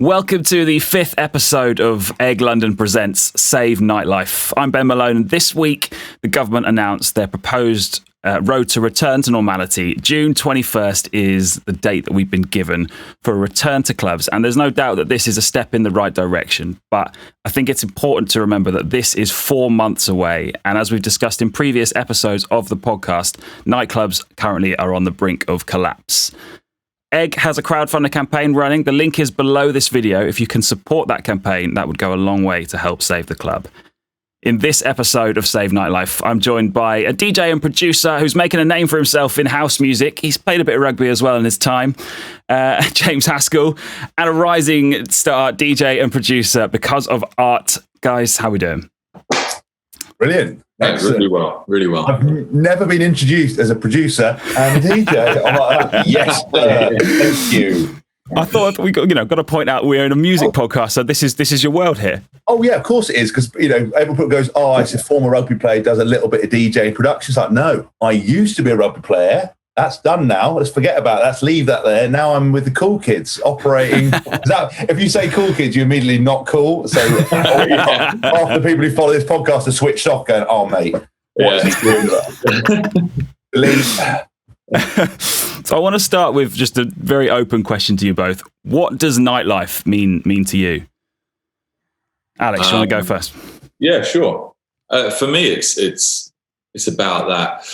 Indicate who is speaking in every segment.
Speaker 1: Welcome to the 5th episode of LDN Presents Save Nightlife. I'm Ben Malone, and this week the government announced their proposed road to return to normality. June 21st is the date that we've been given for a return to clubs, and there's no doubt that this is a step in the right direction. But I think it's important to remember that this is 4 months away, and as we've discussed in previous episodes of the podcast, nightclubs currently are on the brink of collapse. Egg has a crowdfunding campaign running. The link is below this video. If you can support that campaign, that would go a long way to help save the club. In this episode of Save Nightlife, I'm joined by a DJ and producer who's making a name for himself in house music. He's played a bit of rugby as well in his time, James Haskell, and a rising star DJ and producer because of art. Guys, how we doing?
Speaker 2: Brilliant.
Speaker 3: Yeah, really well.
Speaker 2: I've never been introduced as a producer and a DJ. I'm like, yes, thank you.
Speaker 1: I thought we got to point out we're in a music podcast, so this is your world here.
Speaker 2: Oh yeah, of course it is, because everyone goes, "Oh, it's a former rugby player, does a little bit of DJ production." It's like, no, I used to be a rugby player. That's done now. Let's forget about that. Let's leave that there. Now I'm with the cool kids operating. If you say cool kids, you're immediately not cool. So half the people who follow this podcast are switched off going, "Oh, mate, what is he doing?"
Speaker 1: So I want to start with just a very open question to you both. What does nightlife mean to you? Alex, you want to go first?
Speaker 3: Yeah, sure. For me, it's about that.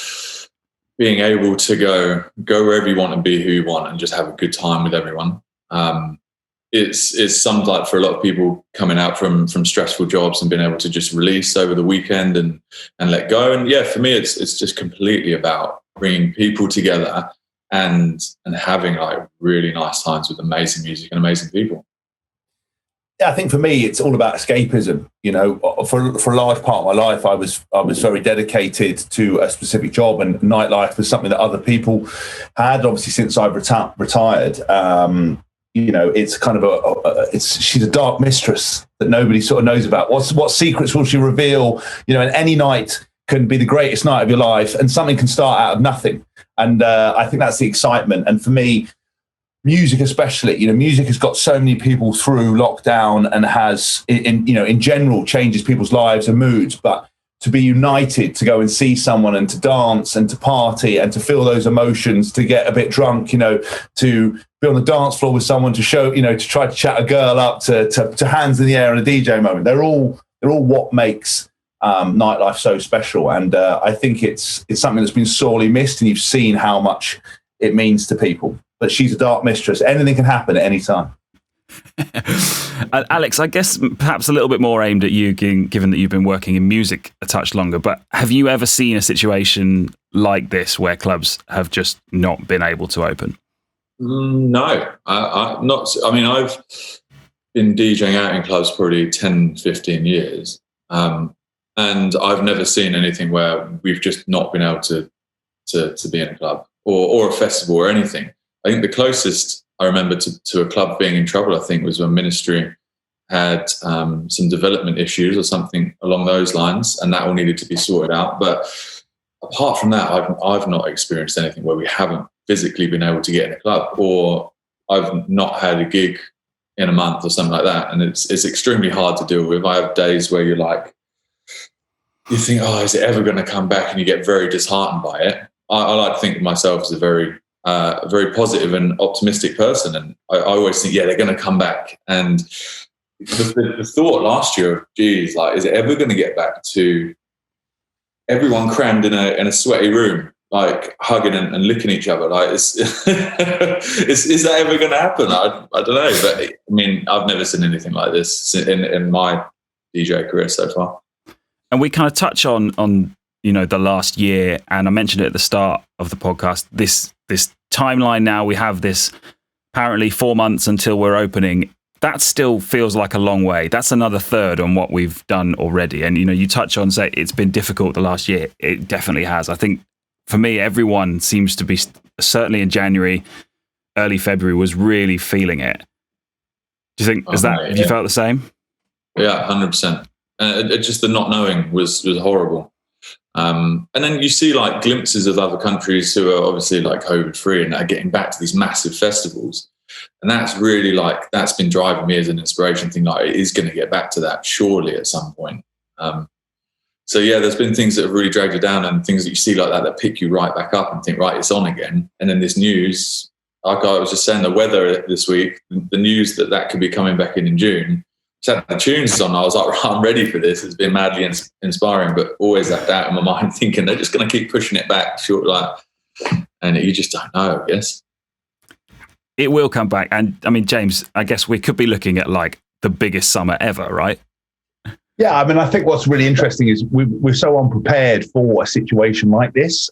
Speaker 3: Being able to go wherever you want and be who you want and just have a good time with everyone. It's something like for a lot of people coming out from stressful jobs and being able to just release over the weekend and let go. And yeah, for me, it's just completely about bringing people together and having like really nice times with amazing music and amazing people.
Speaker 2: Yeah, I think for me, it's all about escapism. For a large part of my life, I was very dedicated to a specific job, and nightlife was something that other people had. Obviously, since I've retired, it's kind of she's a dark mistress that nobody sort of knows about. What secrets will she reveal? And any night can be the greatest night of your life, and something can start out of nothing. And I think that's the excitement. And for me, music especially, music has got so many people through lockdown and has, in general, changes people's lives and moods. But to be united, to go and see someone and to dance and to party and to feel those emotions, to get a bit drunk, to be on the dance floor with someone, to show, to try to chat a girl up, to hands in the air in a DJ moment. They're all what makes nightlife so special. And I think it's something that's been sorely missed, and you've seen how much it means to people. But she's a dark mistress. Anything can happen at any time.
Speaker 1: Alex, I guess perhaps a little bit more aimed at you, given that you've been working in music a touch longer, but have you ever seen a situation like this where clubs have just not been able to open?
Speaker 3: No, not. I mean, I've been DJing out in clubs probably 10, 15 years, and I've never seen anything where we've just not been able to be in a club or a festival or anything. I think the closest I remember to a club being in trouble, I think, was when Ministry had some development issues or something along those lines, and that all needed to be sorted out. But apart from that, I've not experienced anything where we haven't physically been able to get in a club, or I've not had a gig in a month or something like that. And it's extremely hard to deal with. I have days where you think, oh, is it ever going to come back? And you get very disheartened by it. I like to think of myself as a very positive and optimistic person, and I always think, yeah, they're going to come back. And the thought last year of, geez, is it ever going to get back to everyone crammed in a sweaty room, hugging and licking each other? Is that ever going to happen? I don't know, but I mean, I've never seen anything like this in my DJ career so far.
Speaker 1: And we kind of touch on the last year, and I mentioned it at the start of the podcast, this timeline now. We have this apparently 4 months until we're opening. That still feels like a long way. That's another third on what we've done already. And, you touch on, say, it's been difficult the last year. It definitely has. I think for me, everyone seems to be, certainly in January, early February, was really feeling it. Do you think, have you felt the same?
Speaker 3: Yeah, 100%. Just the not knowing was horrible. And then you see glimpses of other countries who are obviously COVID free and are getting back to these massive festivals. And that's really like, that's been driving me as an inspiration thing. Like, it is going to get back to that surely at some point. So yeah, there's been things that have really dragged you down, and things that you see like that pick you right back up and think, right, it's on again. And then this news, like I was just saying, the weather this week, the news that could be coming back in June. So had the tunes on, I was like, right, I'm ready for this. It's been madly inspiring, but always that doubt in my mind, thinking they're just going to keep pushing it back, short, like, and you just don't know, I guess.
Speaker 1: It will come back. And I mean, James, I guess we could be looking at like the biggest summer ever, right?
Speaker 2: Yeah, I mean, I think what's really interesting is we're so unprepared for a situation like this.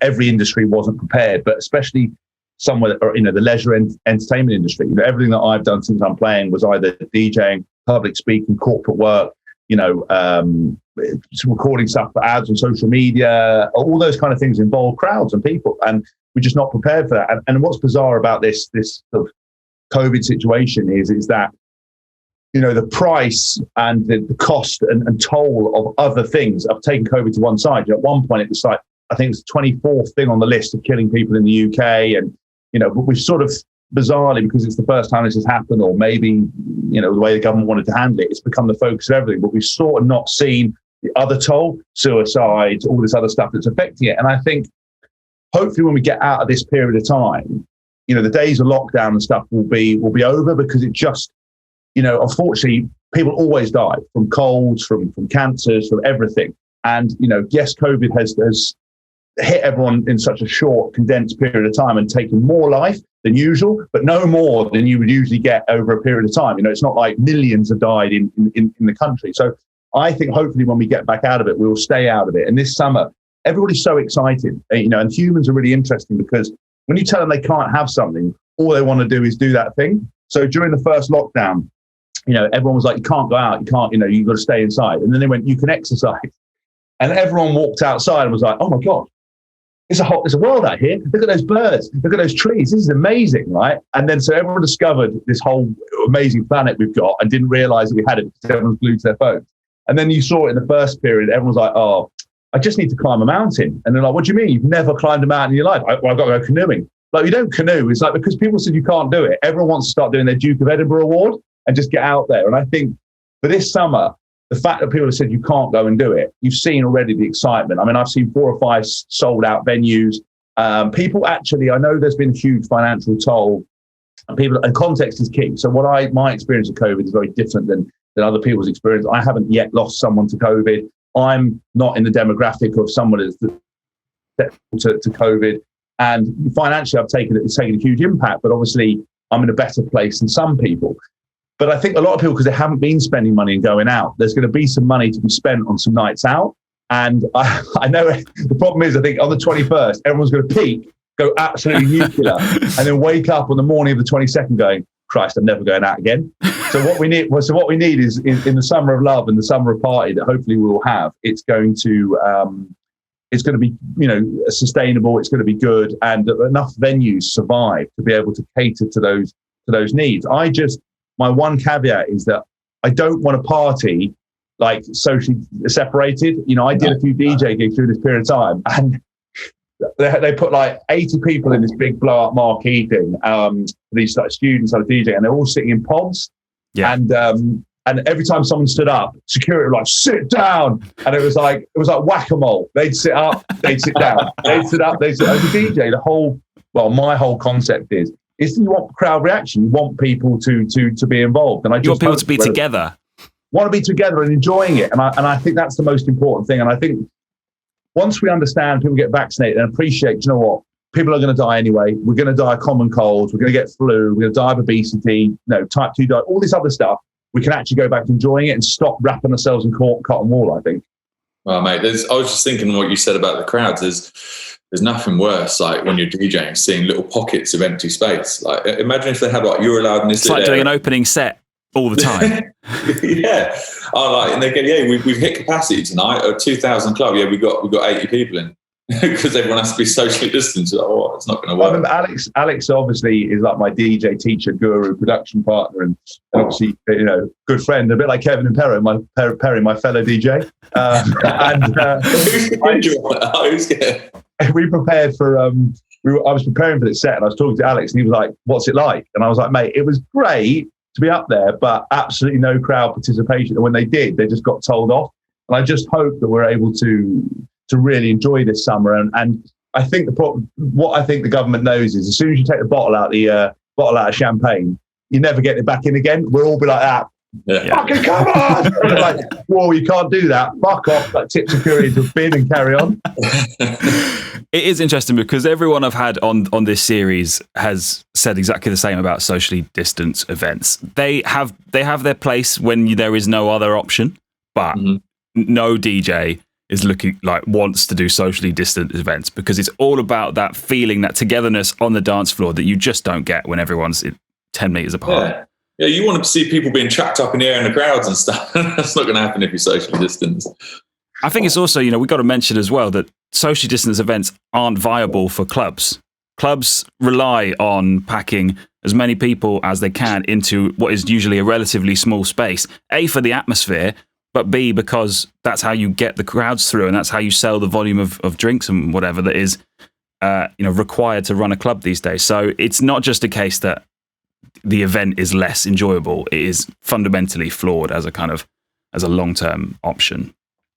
Speaker 2: Every industry wasn't prepared, but especially somewhere, the leisure and entertainment industry. Everything that I've done since I'm playing was either DJing, public speaking, corporate work, recording stuff for ads on social media. All those kind of things involve crowds and people, and we're just not prepared for that. And what's bizarre about this sort of COVID situation is that, the price and the cost and toll of other things. I've taken COVID to one side. At one point, it was like, I think it's the 24th thing on the list of killing people in the UK. And, but we've sort of bizarrely, because it's the first time this has happened, or maybe, the way the government wanted to handle it, it's become the focus of everything. But we've sort of not seen the other toll, suicides, all this other stuff that's affecting it. And I think hopefully when we get out of this period of time, the days of lockdown and stuff will be over, because it just, unfortunately, people always die from colds, from cancers, from everything. And, yes, COVID has hit everyone in such a short, condensed period of time and taken more life than usual, but no more than you would usually get over a period of time. It's not like millions have died in the country. So I think hopefully when we get back out of it, we'll stay out of it. And this summer, everybody's so excited, and humans are really interesting, because when you tell them they can't have something, all they want to do is do that thing. So during the first lockdown, everyone was like, you can't go out, you can't, you've got to stay inside. And then they went, you can exercise. And everyone walked outside and was like, oh my God, there's a world out here. Look at those birds, look at those trees. This is amazing, right? And then so everyone discovered this whole amazing planet we've got and didn't realize that we had it because everyone's glued to their phones. And then you saw it in the first period, everyone was like, oh, I just need to climb a mountain. And they're like, what do you mean? You've never climbed a mountain in your life? I've got to go canoeing. Like, you don't canoe. It's like, because people said you can't do it. Everyone wants to start doing their Duke of Edinburgh award and just get out there. And I think for this summer, the fact that people have said you can't go and do it, you've seen already the excitement. I mean, I've seen 4 or 5 sold out venues. People actually, I know there's been a huge financial toll, and context is key. So my experience of COVID is very different than other people's experience. I haven't yet lost someone to COVID. I'm not in the demographic of someone that's to COVID. And financially, it's taken a huge impact, but obviously I'm in a better place than some people. But I think a lot of people, because they haven't been spending money and going out, there's going to be some money to be spent on some nights out. And I know the problem is, I think on the 21st, everyone's going to peak, go absolutely nuclear, and then wake up on the morning of the 22nd going, Christ, I'm never going out again. So what we need is in the summer of love and the summer of party that hopefully we will have, it's going to be, sustainable. It's going to be good, and enough venues survive to be able to cater to those needs. My one caveat is that I don't want to party like socially separated. I did a few DJ gigs through this period of time, and they put like 80 people in this big blow up marquee thing. These like students are DJing, and they're all sitting in pods. Yeah. And every time someone stood up, security were like, sit down. And it was like whack-a-mole. They'd sit up, they'd sit down, they'd sit up, they'd sit down. As a DJ, my whole concept is you want crowd reaction. You want people to be involved. And you want
Speaker 1: people to be together.
Speaker 2: Want to be together and enjoying it. And I think that's the most important thing. And I think once we understand, people get vaccinated and appreciate, you know what? People are going to die anyway. We're going to die of common colds. We're going to get flu. We're going to die of obesity, type 2 diet, all this other stuff. We can actually go back to enjoying it and stop wrapping ourselves in cotton wool, I think.
Speaker 3: Well, mate, I was just thinking what you said about the crowds. There's nothing worse, like when you're DJing, seeing little pockets of empty space. Like, imagine if they had you're allowed in this.
Speaker 1: It's like doing an opening set all the time.
Speaker 3: Yeah. And they go, we've hit capacity tonight at 2,000 club. Yeah, we've got 80 people in. Because everyone has to be socially distanced. It's not going to work.
Speaker 2: Alex obviously is like my DJ teacher, guru, production partner, and obviously, good friend, a bit like Kevin and Perry, my fellow DJ. We prepared for I was preparing for this set and I was talking to Alex and he was like, what's it like? And I was like, mate, it was great to be up there, but absolutely no crowd participation. And when they did, they just got told off. And I just hope that we're able to really enjoy this summer. And I think what I think the government knows is as soon as you take the bottle out of champagne, you never get it back in again. We'll all be like that. Yeah. Fucking come on! Like, whoa, you can't do that. Fuck off. Like, tip security into a bin and carry on.
Speaker 1: It is interesting because everyone I've had on this series has said exactly the same about socially distanced events. They have their place when there is no other option, but no DJ is wants to do socially distant events because it's all about that feeling, that togetherness on the dance floor that you just don't get when everyone's 10 meters apart.
Speaker 3: Yeah, you want to see people being chucked up in the air in the crowds and stuff. That's not going to happen if you're socially distanced.
Speaker 1: I think it's also, we've got to mention as well that socially distanced events aren't viable for clubs. Clubs rely on packing as many people as they can into what is usually a relatively small space. A, for the atmosphere, but B, because that's how you get the crowds through and that's how you sell the volume of drinks and whatever that is required to run a club these days. So it's not just a case that the event is less enjoyable. It is fundamentally flawed as a long-term option.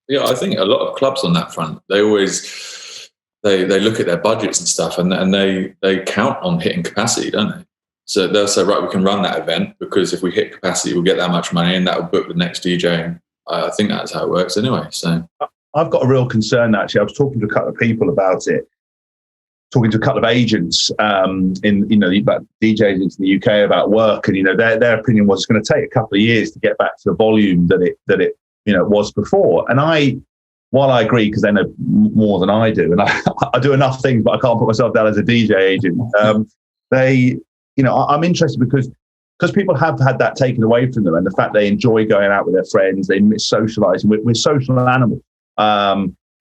Speaker 3: Yeah, I think a lot of clubs on that front, they always they look at their budgets and stuff, and they count on hitting capacity, don't they? So they'll say, right, we can run that event because if we hit capacity, we'll get that much money, and that will book the next DJ. I think that's how it works, anyway. So
Speaker 2: I've got a real concern actually. I was talking to a couple of people about it. Talking to a couple of agents about DJ agents in the UK about work, and their opinion was it's going to take a couple of years to get back to the volume that it was before. And while I agree because they know more than I do, and I do enough things, but I can't put myself down as a DJ agent. I'm interested because people have had that taken away from them, and the fact they enjoy going out with their friends, they miss socialising. We're social animals.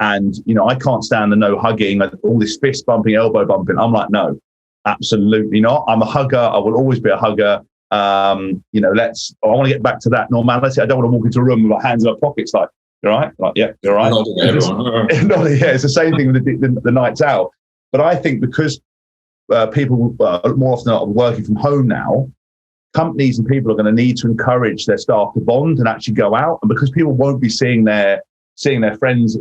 Speaker 2: And, I can't stand the no hugging, all this fist bumping, elbow bumping. I'm like, no, absolutely not. I'm a hugger. I will always be a hugger. I want to get back to that normality. I don't want to walk into a room with my hands in my pockets like, you're right? Like, yeah, you're right. It's the same thing with the nights out. But I think because people more often are working from home now, companies and people are going to need to encourage their staff to bond and actually go out. And because people won't be seeing their friends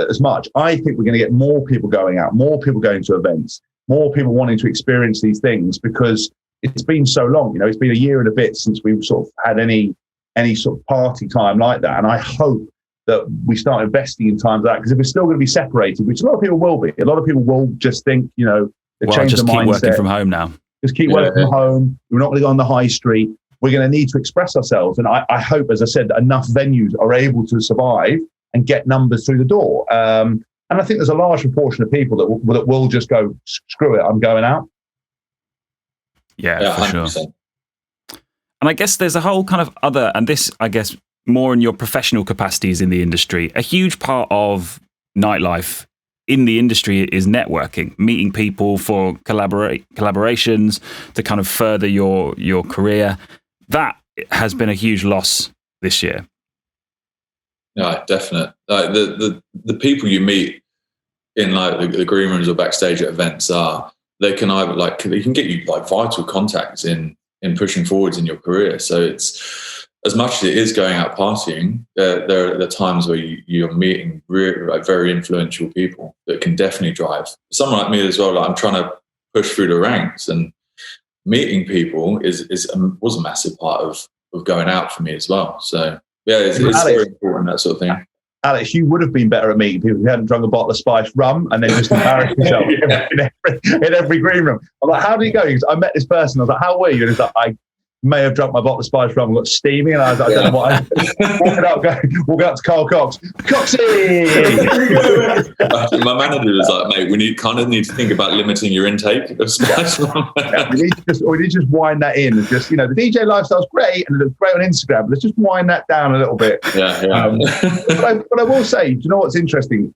Speaker 2: as much, I think we're going to get more people going out, more people going to events, more people wanting to experience these things because it's been so long. It's been a year and a bit since we've sort of had any sort of party time like that. And I hope that we start investing in times like that, because if we're still going to be separated, which a lot of people will be, a lot of people will just think, they change the mindset. Just keep
Speaker 1: working from home now.
Speaker 2: Just keep working from home. We're not going to go on the high street. We're going to need to express ourselves. And I hope, as I said, that enough venues are able to survive and get numbers through the door. And I think there's a large proportion of people that will just go, screw it, I'm going out.
Speaker 1: Yeah, for 100%. Sure. And I guess there's a whole kind of other, and this, I guess, more in your professional capacities in the industry. A huge part of nightlife in the industry is networking, meeting people for collaborations to kind of further your career. That has been a huge loss this year.
Speaker 3: Yeah, definitely. Like the people you meet in like the green rooms or backstage at events they can either they can get you like vital contacts in pushing forwards in your career. So it's, as much as it is going out partying, there are the times where you're meeting really, very influential people that can definitely drive. Someone like me as well, I'm trying to push through the ranks, and meeting people was a massive part of going out for me as well. So yeah, it's very important, that sort of thing.
Speaker 2: Alex, you would have been better at meeting people if you hadn't drunk a bottle of spiced rum and then just embarrassed yourself in every green room. I'm like, how did you go? Because I met this person. I was like, how were you? And he's like, I may have drunk my bottle of spiced rum and got steaming. And I was like, I don't know what walking up to Carl Cox. Coxie!
Speaker 3: My manager was like, mate, we need to think about limiting your intake of spiced rum.
Speaker 2: We need to just wind that in. And just, the DJ lifestyle's great and it looks great on Instagram, but let's just wind that down a little bit.
Speaker 3: Yeah.
Speaker 2: But I will say, do you know what's interesting?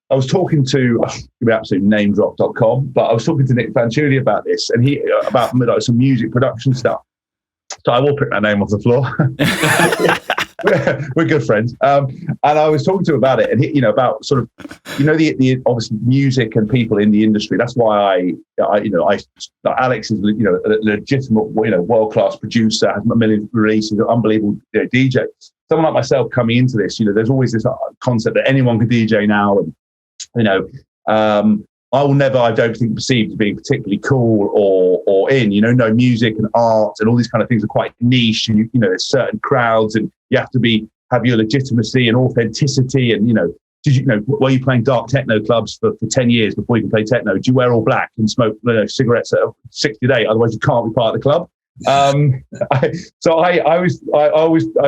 Speaker 2: I was talking to absolutenamedrop.com, but I was talking to Nick Fanciulli about this, and about some music production stuff. So I will pick that name off the floor. we're good friends. And I was talking to him about it, and he, about sort of, the obviously music and people in the industry. That's why Alex is, a legitimate, world-class producer, has a million releases, an unbelievable DJ. Someone like myself coming into this, there's always this concept that anyone can DJ now, and I will never, I don't think, perceived as being particularly cool or in, no, music and art and all these kind of things are quite niche, and there's certain crowds, and you have to have your legitimacy and authenticity, and were you playing dark techno clubs for 10 years before you can play techno? Do you wear all black and smoke cigarettes at 60 a day? Otherwise you can't be part of the club. I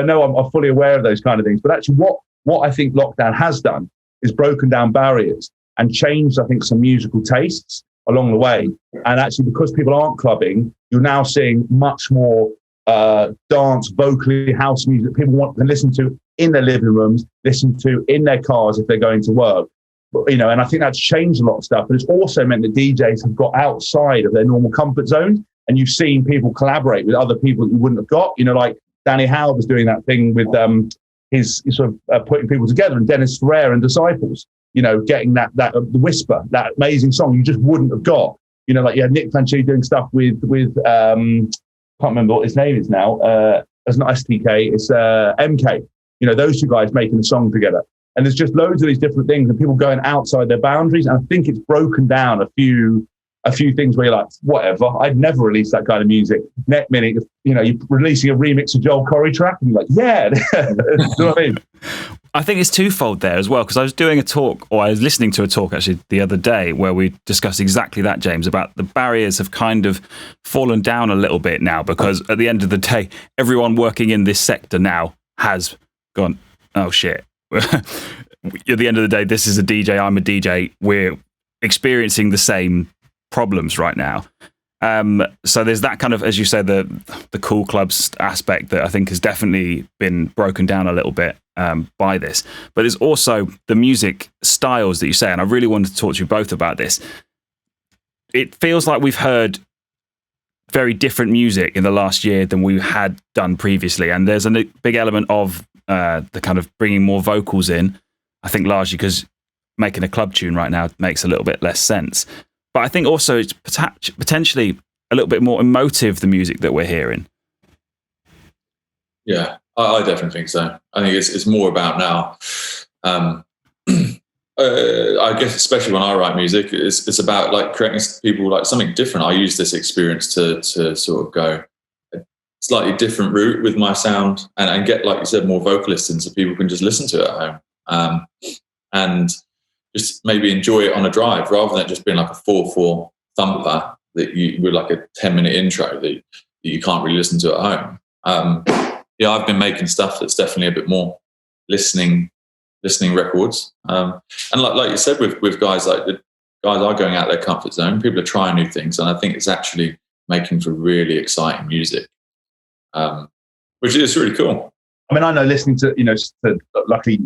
Speaker 2: know I'm fully aware of those kind of things, but actually what I think lockdown has done is broken down barriers and changed, I think, some musical tastes along the way. And actually, because people aren't clubbing, you're now seeing much more dance, vocally, house music that people want to listen to in their living rooms, listen to in their cars if they're going to work. And I think that's changed a lot of stuff. But it's also meant that DJs have got outside of their normal comfort zone, and you've seen people collaborate with other people that you wouldn't have got. Like Danny Howe was doing that thing with his sort of putting people together, and Dennis Ferrer and Disciples. Getting that the Whisper, that amazing song you just wouldn't have got. Like you had Nick Planchette doing stuff with can't remember what his name is now. It's not STK, it's MK. Those two guys making a song together. And there's just loads of these different things, and people going outside their boundaries. And I think it's broken down a few things where you're like, whatever, I'd never release that kind of music. Next minute, you're releasing a remix of Joel Corey track, and you're like, yeah. You know what I mean?
Speaker 1: I think it's twofold there as well, because I was doing a talk, or I was listening to a talk actually the other day where we discussed exactly that, James, about the barriers have kind of fallen down a little bit now, because at the end of the day, everyone working in this sector now has gone, oh shit. At the end of the day, this is a DJ, I'm a DJ, we're experiencing the same problems right now. So there's that kind of, as you say, the cool clubs aspect that I think has definitely been broken down a little bit by this. But there's also the music styles that you say, and I really wanted to talk to you both about this. It feels like we've heard very different music in the last year than we had done previously, and there's a big element of the kind of bringing more vocals in, I think largely because making a club tune right now makes a little bit less sense. But I think also it's potentially a little bit more emotive, the music that we're hearing.
Speaker 3: Yeah, I definitely think so. I think it's more about now. I guess especially when I write music, it's about like creating people like something different. I use this experience to sort of go a slightly different route with my sound and get, like you said, more vocalists in so people can just listen to it at home. And just maybe enjoy it on a drive rather than it just being like a 4/4 thumper that you with like a 10-minute intro that you can't really listen to at home. I've been making stuff that's definitely a bit more listening records. And like you said, with guys, like the guys are going out their comfort zone. People are trying new things, and I think it's actually making for really exciting music, which is really cool.
Speaker 2: I mean, I know listening to, luckily,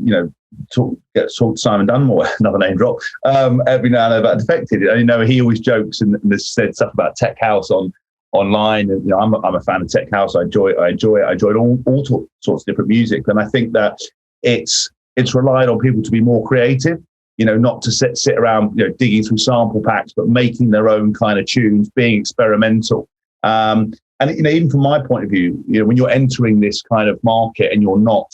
Speaker 2: get talk to Simon Dunmore, another name drop, every now and then about Defected. He always jokes and has said stuff about tech house online. And, I'm a fan of tech house. I enjoy it. I enjoyed all sorts of different music. And I think that it's relied on people to be more creative, not to sit around, digging through sample packs, but making their own kind of tunes, being experimental. And even from my point of view, when you're entering this kind of market and you're not,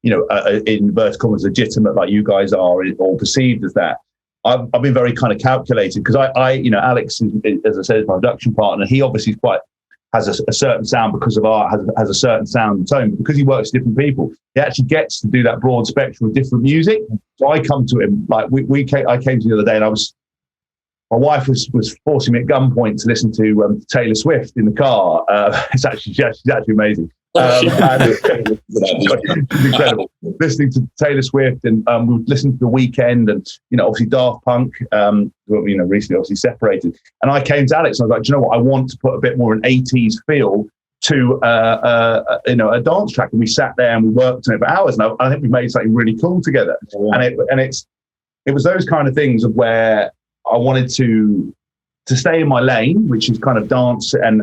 Speaker 2: in inverted commas, legitimate like you guys are or perceived as that, I've been very kind of calculated because I Alex, as I said, is my production partner. He obviously has a certain sound because of art, has a certain sound and tone. But because he works with different people, he actually gets to do that broad spectrum of different music. So I come to him like I came to the other day and my wife was forcing me at gunpoint to listen to Taylor Swift in the car. She's actually amazing. It's incredible. Listening to Taylor Swift, and we would listen to The Weeknd, and obviously Daft Punk. Recently obviously separated. And I came to Alex and I was like, do you know what? I want to put a bit more an 80s feel to a dance track. And we sat there and we worked on it for hours. And I think we made something really cool together. Oh, wow. And it was those kind of things of where I wanted to stay in my lane, which is kind of dance and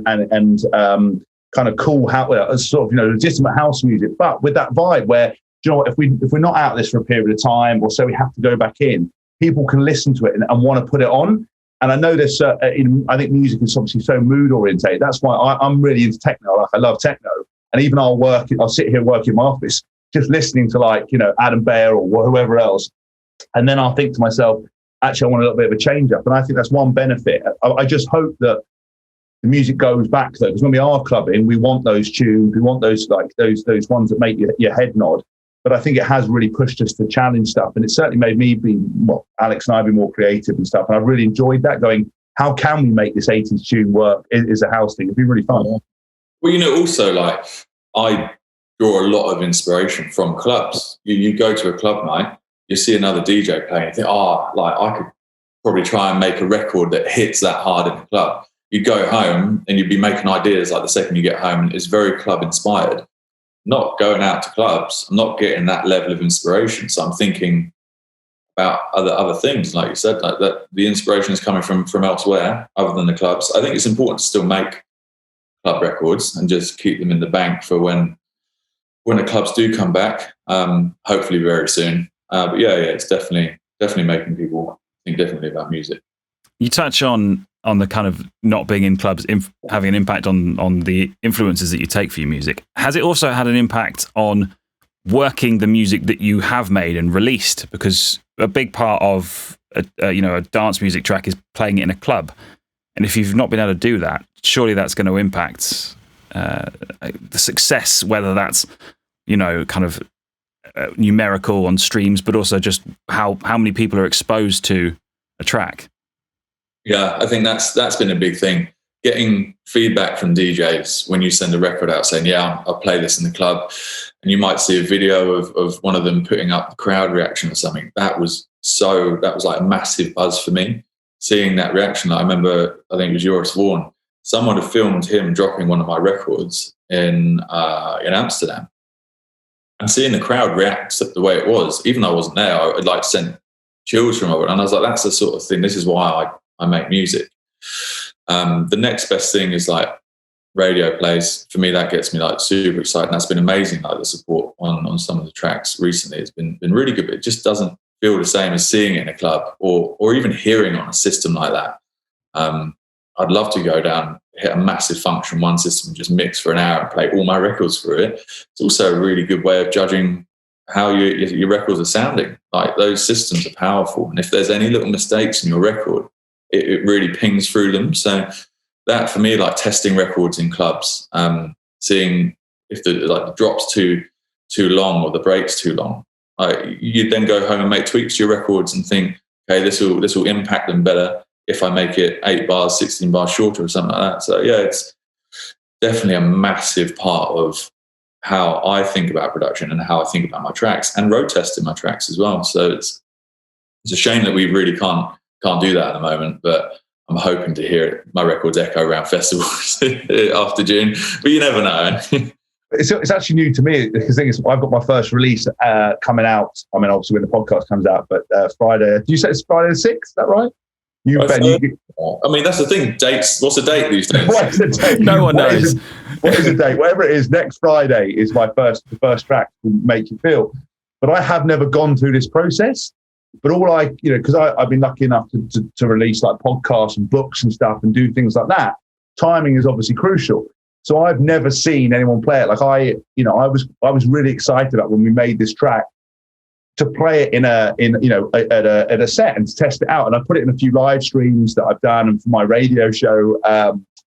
Speaker 2: kind of cool house, sort of, legitimate house music, but with that vibe where, if we're not out this for a period of time, or so we have to go back in, people can listen to it and want to put it on. And I know there's, I think music is obviously so mood orientated. That's why I'm really into techno. Like, I love techno, and even I'll sit here working in my office, just listening to Adam Beyer or whoever else. And then I'll think to myself, actually, I want a little bit of a change up. And I think that's one benefit. I just hope that the music goes back though, because when we are clubbing, we want those tunes, we want those those ones that make your head nod. But I think it has really pushed us to challenge stuff. And it certainly made me Alex and I be more creative and stuff. And I really enjoyed that, going, how can we make this 80s tune work as a house thing? It'd be really fun.
Speaker 3: Well, also, I draw a lot of inspiration from clubs. You go to a club night, you see another DJ playing, you think, I could probably try and make a record that hits that hard in the club. You'd go home and you'd be making ideas the second you get home, and it's very club inspired. Not going out to clubs, I'm not getting that level of inspiration. So I'm thinking about other things, like you said, that the inspiration is coming from elsewhere other than the clubs. I think it's important to still make club records and just keep them in the bank for when the clubs do come back, hopefully very soon. But it's definitely making people think differently about music.
Speaker 1: You touch on the kind of not being in clubs having an impact on the influences that you take for your music. Has it also had an impact on working the music that you have made and released? Because a big part of a dance music track is playing it in a club, and if you've not been able to do that, surely that's going to impact the success, whether that's kind of numerical on streams, but also just how many people are exposed to a track.
Speaker 3: Yeah, I think that's been a big thing. Getting feedback from DJs when you send a record out saying, I'll play this in the club, and you might see a video of one of them putting up the crowd reaction or something. That was like a massive buzz for me. Seeing that reaction, I remember, I think it was Joris Vaughan. Someone had filmed him dropping one of my records in Amsterdam, and seeing the crowd react the way it was, even though I wasn't there, I sent chills from it. And I was like, that's the sort of thing. This is why I make music. The next best thing is radio plays. For me, that gets me super excited. That's been amazing. The support on some of the tracks recently has been really good, but it just doesn't feel the same as seeing it in a club or even hearing on a system like that. I'd love to go down, hit a massive function, one system, just mix for an hour and play all my records through it. It's also a really good way of judging how your records are sounding. Those systems are powerful, and if there's any little mistakes in your record, it really pings through them. So that, for me, testing records in clubs, seeing if the drop's too long or the break's too long, you then go home and make tweaks to your records and think, okay, this will impact them better if I make it 8 bars, 16 bars shorter or something like that. So it's definitely a massive part of how I think about production and how I think about my tracks, and road testing my tracks as well. So it's a shame that we really can't do that at the moment, but I'm hoping to hear my records echo around festivals after June, but you never know.
Speaker 2: It's actually new to me, because the thing is, I've got my first release coming out. I mean, obviously when the podcast comes out, but Friday. Do you say it's Friday the 6th? Is that right?
Speaker 3: I mean, that's the thing. Dates. What's the date these days?
Speaker 2: What is the date?
Speaker 1: No one knows.
Speaker 2: What is the date? Whatever it is, next Friday is the first track to Make You Feel. But I have never gone through this process. But all because I've been lucky enough to release podcasts and books and stuff and do things like that. Timing is obviously crucial. So I've never seen anyone play it. I was really excited about when we made this track to play it at a set and to test it out. And I put it in a few live streams that I've done, and for my radio show,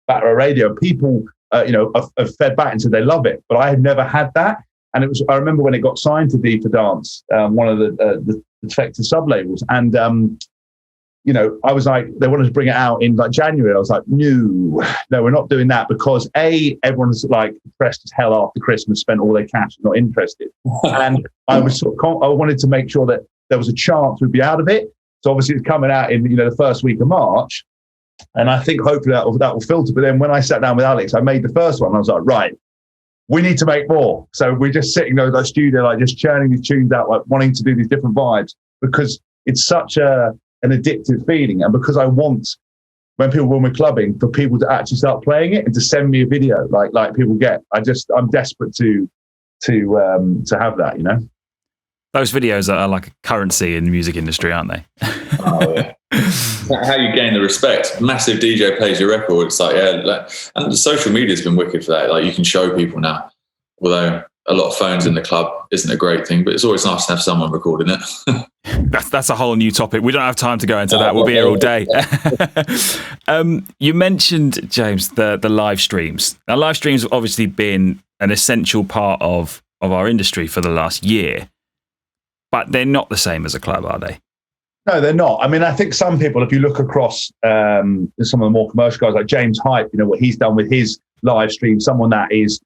Speaker 2: Battery Radio, people have fed back and said they love it. But I had never had that. And I remember when it got signed to D for Dance, one of the defective sub-labels, and I was like, they wanted to bring it out in January. I was like, no, we're not doing that, because everyone's pressed as hell after Christmas, spent all their cash, not interested. And I was I wanted to make sure that there was a chance we'd be out of it. So obviously it's coming out in the first week of March, and I think hopefully that will filter. But then when I sat down with Alex, I made the first one. I was like, right, we need to make more. So we're just sitting there at the studio, just churning these tunes out, wanting to do these different vibes, because it's such an addictive feeling. And because I want when we're clubbing, for people to actually start playing it and to send me a video like people get. I'm desperate to have that, you know.
Speaker 1: Those videos are like a currency in the music industry, aren't they?
Speaker 3: Oh, yeah. How you gain the respect. Massive DJ plays your record. It's like, and the social media's been wicked for that. Like, you can show people now, although a lot of phones in the club isn't a great thing, but it's always nice to have someone recording it.
Speaker 1: That's a whole new topic. We don't have time to go into that. We'll be here all day. You mentioned, James, the live streams. Now, live streams have obviously been an essential part of our industry for the last year, but they're not the same as a club, are they?
Speaker 2: No, they're not. I mean, I think some people, if you look across some of the more commercial guys like James Hype, you know, what he's done with his live stream, someone that is,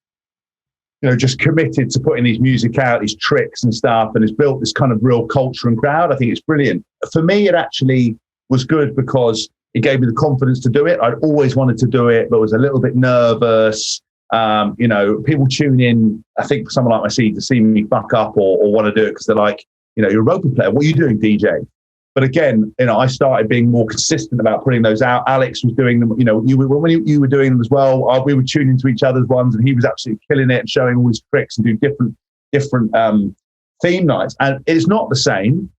Speaker 2: you know, just committed to putting his music out, his tricks and stuff, and has built this kind of real culture and crowd. I think it's brilliant. For me, it actually was good because it gave me the confidence to do it. I'd always wanted to do it, but was a little bit nervous. You know, people tune in, I think, for someone like myself to see me fuck up or want to do it because they're like, you know, you're a rugby player. What are you doing, DJ? But again, you know, I started being more consistent about putting those out. Alex was doing them, you know, when you were doing them as well. We were tuning to each other's ones, and he was absolutely killing it and showing all his tricks and doing different theme nights. And it's not the same,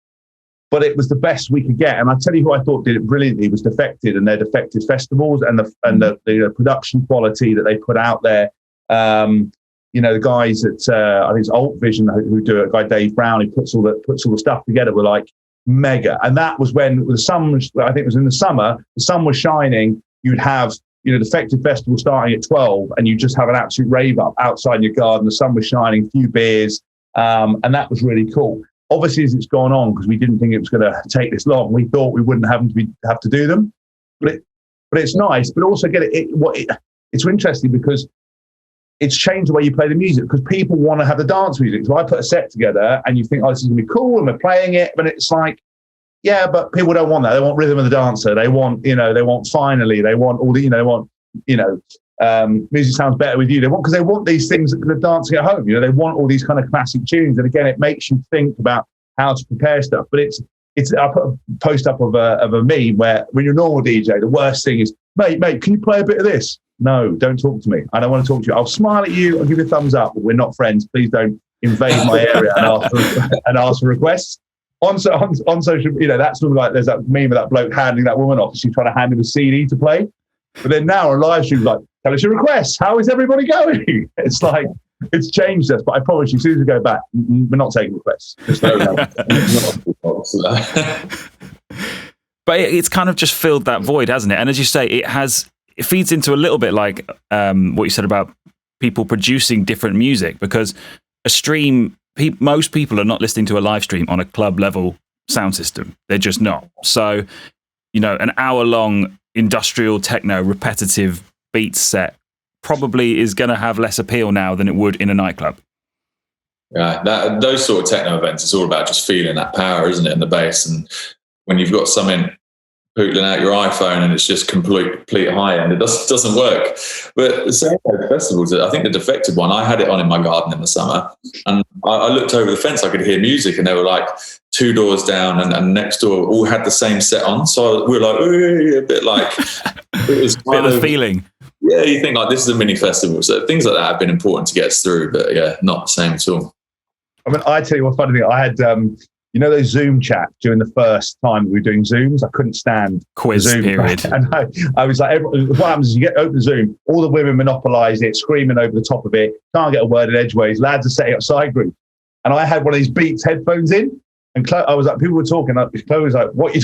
Speaker 2: but it was the best we could get. And I tell you who I thought did it brilliantly was Defected and their Defected festivals and the production quality that they put out there. You know, the guys at I think it's Alt Vision who do it. Guy Dave Brown who puts all the stuff together were like mega. And that was when the sun was, I think it was in the summer, the sun was shining. You'd have, you know, the Defected Festival starting at 12 and you just have an absolute rave up outside in your garden. The sun was shining, a few beers. And that was really cool. Obviously, as it's gone on, because we didn't think it was going to take this long, we thought we wouldn't have to do them. But it's nice. But also it's interesting because it's changed the way you play the music, because people want to have the dance music. So I put a set together and you think, oh, this is going to be cool, and we're playing it. But it's like, yeah, but people don't want that. They want Rhythm of the Dancer. They want, you know, they want Finally. They want all the, you know, they want, you know, Music Sounds Better With You. Because they want these things that they're dancing at home. You know, they want all these kind of classic tunes. And again, it makes you think about how to prepare stuff. But it's. I put a post up of a meme where when you're a normal DJ, the worst thing is, mate, can you play a bit of this? No, don't talk to me. I don't want to talk to you. I'll smile at you. I'll give you a thumbs up. But we're not friends. Please don't invade my area and ask for requests. On social, you know, that's sort of like there's that meme of that bloke handing that woman off. She's trying to hand him a CD to play. But then now on live streams, like, tell us your requests. How is everybody going? It's like, it's changed us. But I promise you, as soon as we go back, we're not taking requests. Just
Speaker 1: But it's kind of just filled that void, hasn't it? And as you say, it feeds into a little bit like what you said about people producing different music, because a stream, most people are not listening to a live stream on a club level sound system. They're just not. So, you know, an hour-long industrial techno repetitive beat set probably is going to have less appeal now than it would in a nightclub.
Speaker 3: Yeah, those sort of techno events, it's all about just feeling that power, isn't it, in the bass. And when you've got something pootling out your iPhone and it's just complete high end, it doesn't work. But the same festivals, I think the Defected one, I had it on in my garden in the summer, and I looked over the fence, I could hear music, and they were like 2 doors down and next door all had the same set on. So we were like, a bit like, it was
Speaker 1: a bit of a feeling.
Speaker 3: Yeah, you think like this is a mini festival. So things like that have been important to get us through, but yeah, not the same at all.
Speaker 2: I mean, I tell you what, funny thing, I had, you know, those Zoom chats during the first time we were doing Zooms. I couldn't stand
Speaker 1: quiz
Speaker 2: Zoom
Speaker 1: period.
Speaker 2: And I was like, what happens is you open the Zoom, all the women monopolise it, screaming over the top of it, can't get a word in edgeways, lads are setting up side groups. And I had one of these Beats headphones in, and I was like, people were talking, Chloe was like, what are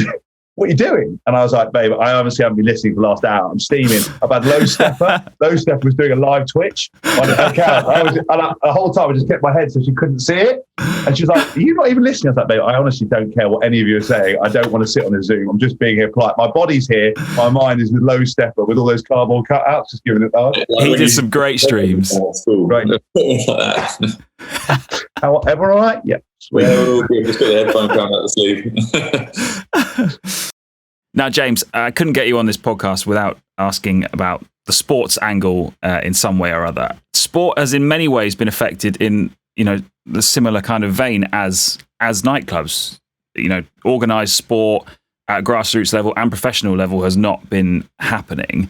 Speaker 2: you doing? And I was like, babe, I obviously haven't been listening for the last hour. I'm steaming. I've had Low Stepper. Low Stepper was doing a live Twitch on her account. The whole time I just kept my head so she couldn't see it. And she was like, are you not even listening? I was like, babe, I honestly don't care what any of you are saying. I don't want to sit on a Zoom. I'm just being here polite. My body's here. My mind is with Low Stepper with all those cardboard cutouts, just giving it that.
Speaker 1: He did some great streams.
Speaker 2: Right. Everyone all right? Yeah.
Speaker 3: Sweet. Just got the headphone coming out the sleeve.
Speaker 1: Now, James, I couldn't get you on this podcast without asking about the sports angle in some way or other. Sport has in many ways been affected in, you know, the similar kind of vein as nightclubs. You know, organised sport, at grassroots level and professional level has not been happening.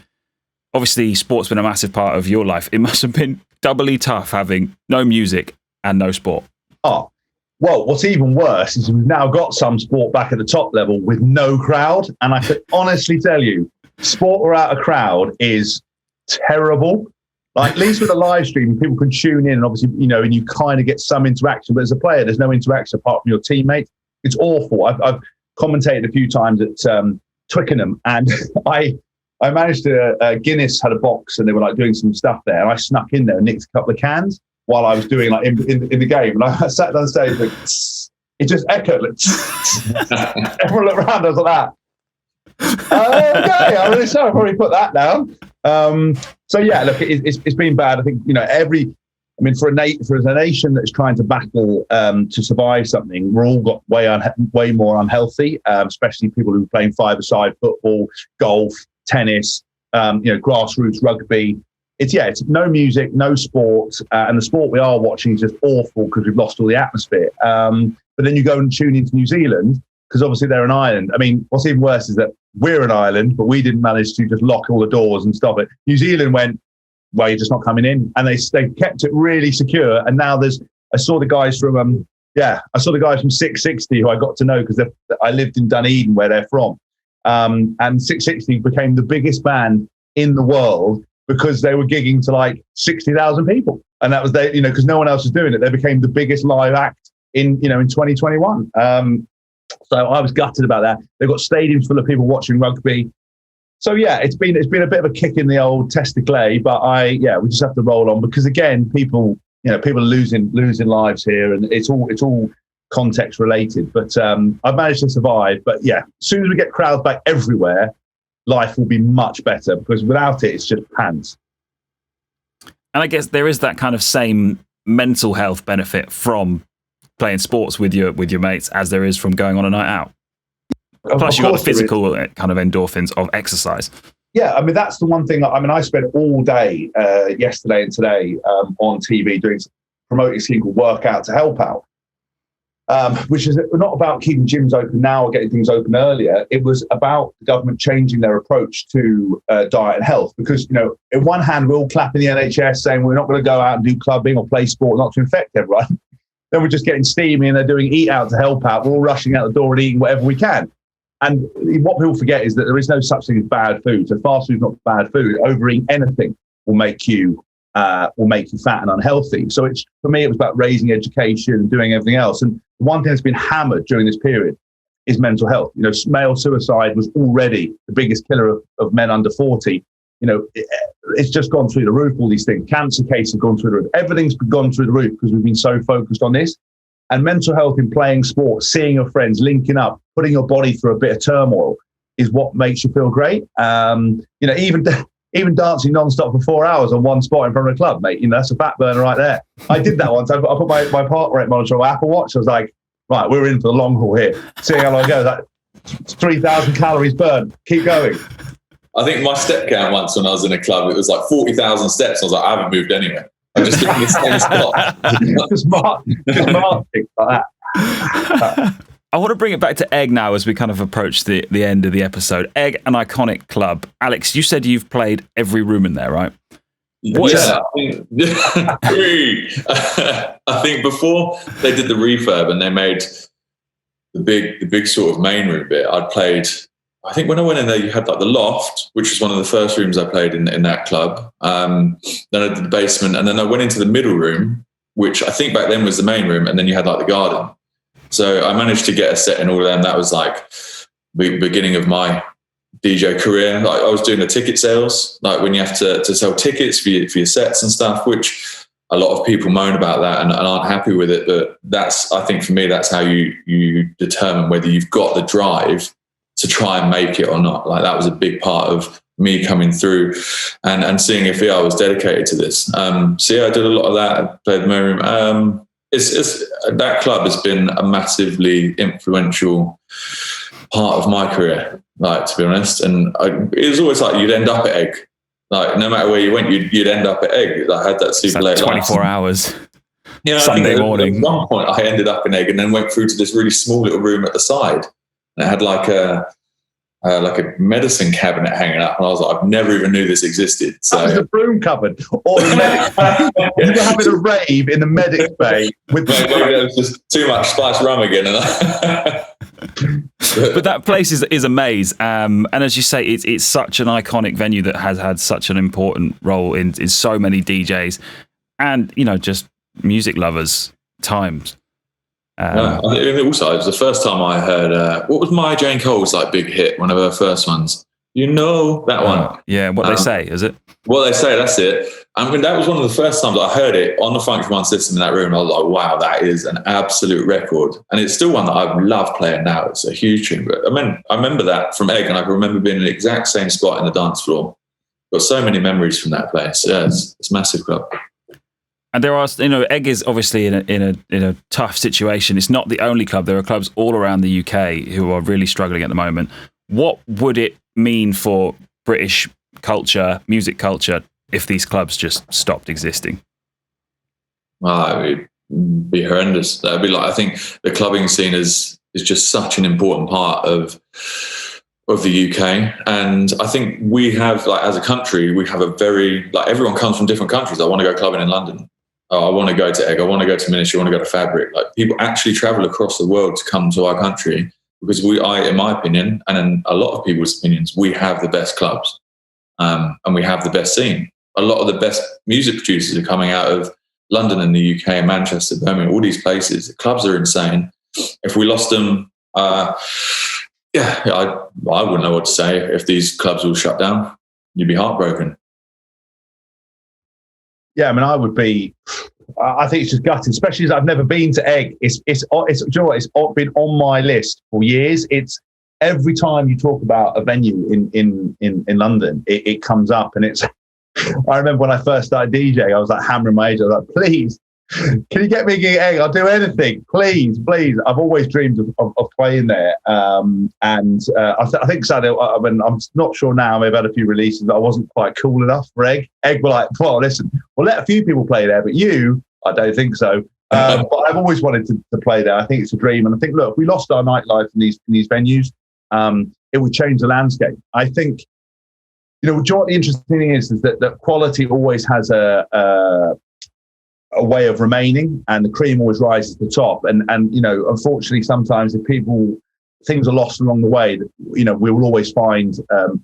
Speaker 1: Obviously, sport's been a massive part of your life. It must have been doubly tough having no music and no sport.
Speaker 2: Oh, well, what's even worse is we've now got some sport back at the top level with no crowd. And I can honestly tell you, sport without a crowd is terrible. Like, at least with a live stream, people can tune in and obviously, and you kind of get some interaction. But as a player, there's no interaction apart from your teammates. It's awful. I've commentated a few times at Twickenham, and I managed to, Guinness had a box and they were like doing some stuff there. And I snuck in there and nicked a couple of cans while I was doing like in the game. And I sat down stage, like, it just echoed. Like, everyone looked around, I was like that. Okay, I'm really sorry, I'll probably put that down. So yeah, look, it's been bad. I think, for a nation that's trying to battle to survive something, we're all got way more unhealthy, especially people who are playing five-a-side football, golf, tennis, grassroots rugby. It's no music, no sport, and the sport we are watching is just awful because we've lost all the atmosphere. But then you go and tune into New Zealand because obviously they're an island. I mean, what's even worse is that we're an island, but we didn't manage to just lock all the doors and stop it. New Zealand went, well, you're just not coming in, and they kept it really secure. And now I saw the guys from 660 who I got to know because I lived in Dunedin where they're from, and 660 became the biggest band in the world because they were gigging to like 60,000 people, and that was because no one else was doing it. They became the biggest live act in 2021. So I was gutted about that. They've got stadiums full of people watching rugby. So yeah, it's been a bit of a kick in the old testicle, but we just have to roll on because again, people are losing lives here, and it's all context related. But I've managed to survive. But yeah, as soon as we get crowds back everywhere, life will be much better because without it, it's just pants.
Speaker 1: And I guess there is that kind of same mental health benefit from playing sports with your mates as there is from going on a night out. Plus, you've got the physical kind of endorphins of exercise.
Speaker 2: Yeah, I mean, that's the one thing. I mean, I spent all day yesterday and today on TV promoting a scheme called Workout to Help Out, which is not about keeping gyms open now or getting things open earlier. It was about the government changing their approach to diet and health. Because, in one hand, we're all clapping the NHS saying we're not going to go out and do clubbing or play sport not to infect everyone. Then we're just getting steamy and they're doing Eat Out to Help Out. We're all rushing out the door and eating whatever we can. And what people forget is that there is no such thing as bad food. So fast food is not bad food. Overeating anything will make you fat and unhealthy. So for me, it was about raising education and doing everything else. And one thing that's been hammered during this period is mental health. Male suicide was already the biggest killer of men under 40. It's just gone through the roof, all these things. Cancer cases have gone through the roof. Everything's gone through the roof because we've been so focused on this. And mental health in playing sport, seeing your friends, linking up, putting your body through a bit of turmoil is what makes you feel great. Even dancing nonstop for 4 hours on one spot in front of a club, mate, that's a fat burner right there. I did that once. I put my heart rate monitor on my Apple Watch. I was like, right, we're in for the long haul here. Seeing how long I go, that 3,000 calories burned. Keep going.
Speaker 3: I think my step count once when I was in a club, it was like 40,000 steps. I was like, I haven't moved anywhere. I'm just in the same spot. Smart things like that.
Speaker 1: I want to bring it back to Egg now as we kind of approach the end of the episode. Egg, an iconic club. Alex, you said you've played every room in there, right?
Speaker 3: I think before they did the refurb and they made the big sort of main room bit, I'd played. I think when I went in there, you had like the loft, which was one of the first rooms I played in that club. Then I did the basement, and then I went into the middle room, which I think back then was the main room, and then you had like the garden. So I managed to get a set in all of them. That was like the beginning of my DJ career. Like I was doing the ticket sales, like when you have to sell tickets for your sets and stuff, which a lot of people moan about that and aren't happy with it. But I think for me, that's how you determine whether you've got the drive to try and make it or not. Like that was a big part of me coming through and seeing if I was dedicated to this. So yeah, I did a lot of that. I played the main room. That club has been a massively influential part of my career, like, to be honest. And it was always like you'd end up at Egg. Like no matter where you went, you'd end up at Egg. I had that super late
Speaker 1: 24 hours.
Speaker 3: Sunday
Speaker 1: morning.
Speaker 3: At one point I ended up in Egg and then went through to this really small little room at the side. And it had like like a medicine cabinet hanging up, and I was like, I've never even knew this existed. So
Speaker 2: that was the broom cupboard, or the medic bay. You were having a rave in the medic bay with
Speaker 3: it was just too much spiced rum again.
Speaker 1: But that place is a maze, and as you say, it's such an iconic venue that has had such an important role in so many DJs and just music lovers' times.
Speaker 3: Also, it was the first time I heard what was Maya Jane Cole's like big hit, one of her first ones. That one.
Speaker 1: Yeah, What They Say, is it?
Speaker 3: What They Say, that's it. I mean, that was one of the first times I heard it on the Function One system in that room. I was like, wow, that is an absolute record. And it's still one that I love playing now. It's a huge tune. But I remember that from Egg, and I can remember being in the exact same spot in the dance floor. Got so many memories from that place. Yeah, it's a massive club.
Speaker 1: And there are, Egg is obviously in a tough situation. It's not the only club. There are clubs all around the UK who are really struggling at the moment. What would it mean for British culture, music culture, if these clubs just stopped existing?
Speaker 3: Well, it would be horrendous. That'd be like, I think the clubbing scene is just such an important part of the UK, and I think we have, like, as a country, we have a very, like, everyone comes from different countries. I want to go clubbing in London. I want to go to Egg. I want to go to Ministry. I want to go to Fabric. Like, people actually travel across the world to come to our country because in my opinion, and in a lot of people's opinions, we have the best clubs, and we have the best scene. A lot of the best music producers are coming out of London and the UK, Manchester, Birmingham, all these places. The clubs are insane. If we lost them, I wouldn't know what to say. If these clubs all shut down, you'd be heartbroken.
Speaker 2: Yeah, I mean, I would be. I think it's just gutted, especially as I've never been to Egg. It's do you know what? It's been on my list for years. It's every time you talk about a venue in London, it comes up, and it's. I remember when I first started DJing, I was like hammering my age. I was like, please, can you get me a gig at Egg? I'll do anything, please. I've always dreamed of playing there. I think sadly, I'm not sure now, maybe I've had a few releases that I wasn't quite cool enough for Egg. Egg were like, well, listen, we'll let a few people play there, but you, I don't think so. But I've always wanted to play there. I think it's a dream. And I think, look, if we lost our nightlife in these venues, it would change the landscape. I think, what the interesting thing is that quality always has a way of remaining, and the cream always rises to the top. And unfortunately, sometimes if things are lost along the way, we will always find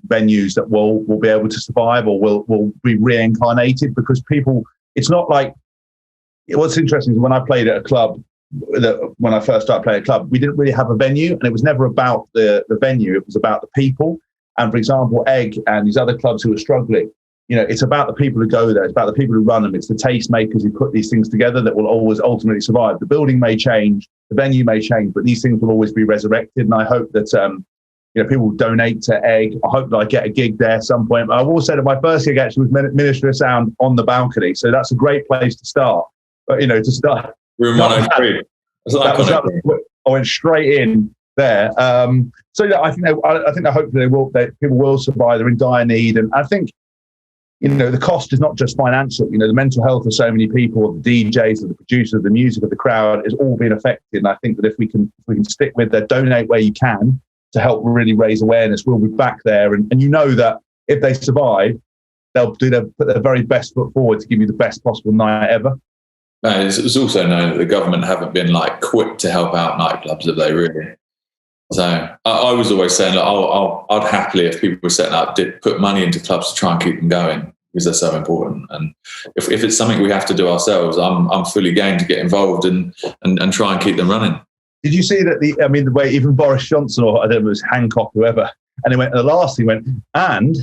Speaker 2: venues that will be able to survive or will be reincarnated, because people. It's not like. What's interesting is when I played at a club, when I first started playing a club, we didn't really have a venue, and it was never about the venue. It was about the people. And for example, Egg and these other clubs who are struggling, it's about the people who go there. It's about the people who run them. It's the tastemakers who put these things together that will always ultimately survive. The building may change, the venue may change, but these things will always be resurrected. And I hope that people donate to Egg. I hope that I get a gig there at some point. But I will say that my first gig actually was Ministry of Sound on the balcony, so that's a great place to start. But to start
Speaker 3: room 103.
Speaker 2: I went straight in there. So yeah, I think that hopefully people will survive. They're in dire need, and I think the cost is not just financial. The mental health of so many people, of the DJs, of the producers, of the music, of the crowd, is all being affected. And I think that if we can stick with the donate where you can to help really raise awareness, we'll be back there. And that if they survive, they'll put their very best foot forward to give you the best possible night ever.
Speaker 3: It's also known that the government haven't been quick to help out nightclubs, have they really? So I was always saying, I'd happily, if people were setting up, did put money into clubs to try and keep them going, because they're so important. And if it's something we have to do ourselves, I'm fully game to get involved and try and keep them running.
Speaker 2: Did you see that the way even Boris Johnson, or I don't know, it was Hancock, whoever, and he went, and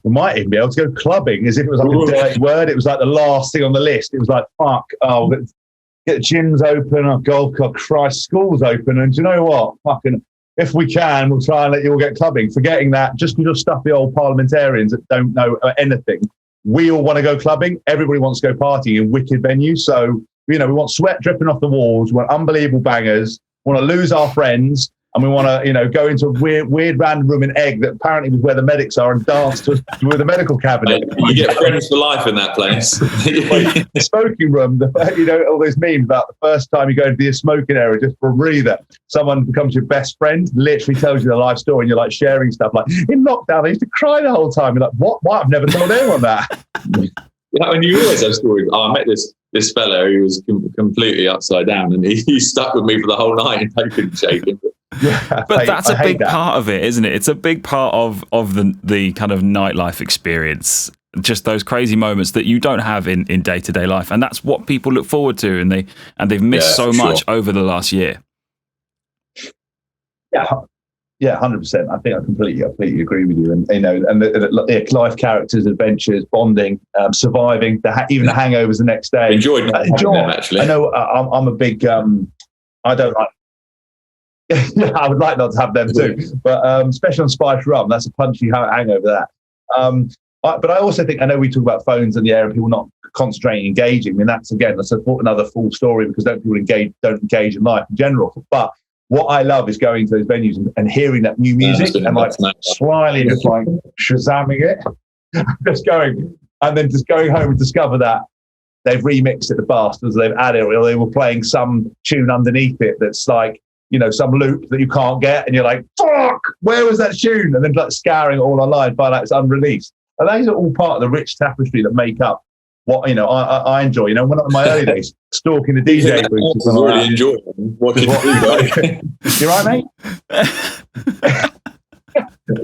Speaker 2: we might even be able to go clubbing, as if it was like a dirty word. It was like the last thing on the list. It was like, fuck, get gyms open, golf club, Christ, schools open. And do you know what? Fucking, if we can, we'll try and let you all get clubbing. Forgetting that, just because you're stuffy old parliamentarians that don't know anything, we all want to go clubbing. Everybody wants to go partying in wicked venues. So, we want sweat dripping off the walls. We want unbelievable bangers. We want to lose our friends. and we want to, go into a weird random room in Egg that apparently was where the medics are and dance with the medical cabinet.
Speaker 3: You get friends for life in that place.
Speaker 2: Like, the smoking room, all those memes about the first time you go to the smoking area just for a breather, someone becomes your best friend, literally tells you their life story, and you're like sharing stuff like, in lockdown I used to cry the whole time. You're like, what? I've never told anyone that.
Speaker 3: Yeah, and you always have stories. I met this fella who was completely upside down, and he stuck with me for the whole night, and I couldn't shake him.
Speaker 1: Yeah, but that's a big part of it, isn't it? It's a big part of the kind of nightlife experience. Just those crazy moments that you don't have in day-to-day life, and that's what people look forward to, and they've missed so much over the last year.
Speaker 2: Yeah, 100%. I think I completely agree with you. And the life characters, adventures, bonding, surviving, even the hangovers the next day.
Speaker 3: Enjoyed them, actually.
Speaker 2: I know I'm a big. I don't like. Yeah, I would like not to have them too, but especially on spiced rum, that's a punchy hangover. That. But I also think, I know we talk about phones in the air and people not concentrating, engaging. I mean, that's another full story, because don't engage in life in general. But what I love is going to those venues and hearing that new music and like slyly just like shazamming it, just going, and then just going home and discover that they've remixed it, the bastards, they've added it, or they were playing some tune underneath it that's like, some loop that you can't get, and you're like, fuck, where was that tune? And then like scouring it all online, find out it's unreleased. And those are all part of the rich tapestry that make up what I enjoy. When in my early days, stalking the DJ booths.
Speaker 3: I really enjoy watching it.
Speaker 2: You right, mate?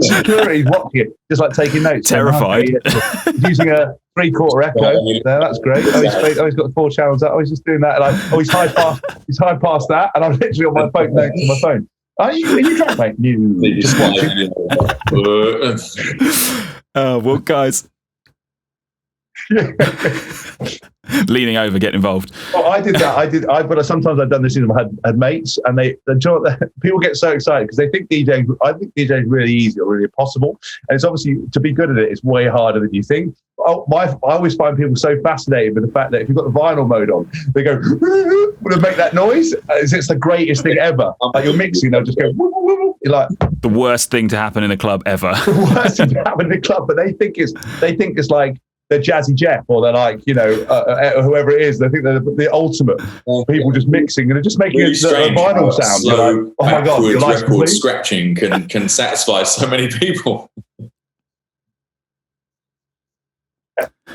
Speaker 2: Security's watching it, just like taking notes.
Speaker 1: Terrified.
Speaker 2: Using a 3/4 echo. That's great. He's got 4 channels up. He's just doing that. Like, he's high past that, and I'm literally on my phone next to my phone. Are you drunk, mate? You just watching.
Speaker 1: Well, guys. Leaning over, getting involved.
Speaker 2: Well, I did that. But sometimes I've done this. I had mates, and people get so excited because they think DJing. I think DJing is really easy or really possible, and it's obviously, to be good at it, it's way harder than you think. I always find people so fascinated with the fact that if you've got the vinyl mode on, they go to make that noise. It's the greatest thing ever. Like, you're mixing, they'll just go. You're like,
Speaker 1: the worst thing to happen in a club ever.
Speaker 2: The worst thing to happen in a club, but they think it's like they're Jazzy Jeff, or they're like, whoever it is. They think they're the ultimate. People just mixing and they're just making a vinyl sound.
Speaker 3: Slow,
Speaker 2: like, oh my God, your
Speaker 3: record scratching can satisfy so many people.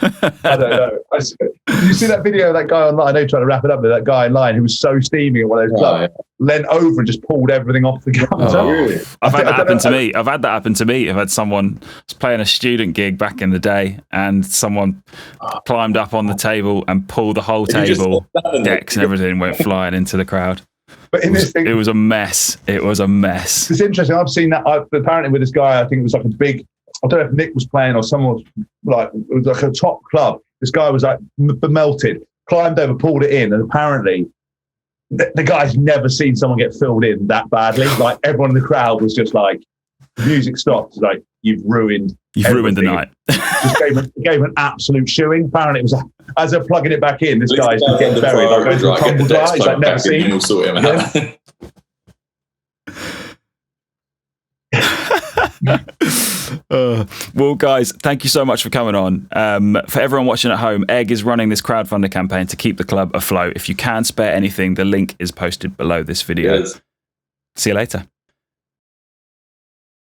Speaker 2: I don't know. Did you see that video of that guy online? I know you're trying to wrap it up, but that guy online who was so steaming at one of those clubs, leant over and just pulled everything off the counter.
Speaker 3: Really?
Speaker 1: I've had that happen to me. I've had someone was playing a student gig back in the day, and someone climbed up on the table and pulled the whole table, decks and everything went flying into the crowd. But it was a mess. It was a mess.
Speaker 2: It's interesting. I've seen that. Apparently with this guy, I think it was like a big, I don't know if Nick was playing or someone was like, it was like a top club. This guy was like melted, climbed over, pulled it in, and apparently the guy's never seen someone get filled in that badly. Like, everyone in the crowd was just like, music stopped. Like, you've ruined
Speaker 1: the night.
Speaker 2: Just gave an absolute shoeing. Apparently, it was as they're plugging it back in. This guy's getting buried. Like, going to a tumble dry. He's like, never seen.
Speaker 3: We'll sort him out.
Speaker 1: Well, guys, thank you so much for coming on. For everyone watching at home, Egg is running this crowdfunding campaign to keep the club afloat. If you can spare anything, the link is posted below this video.
Speaker 3: Yes.
Speaker 1: See you later.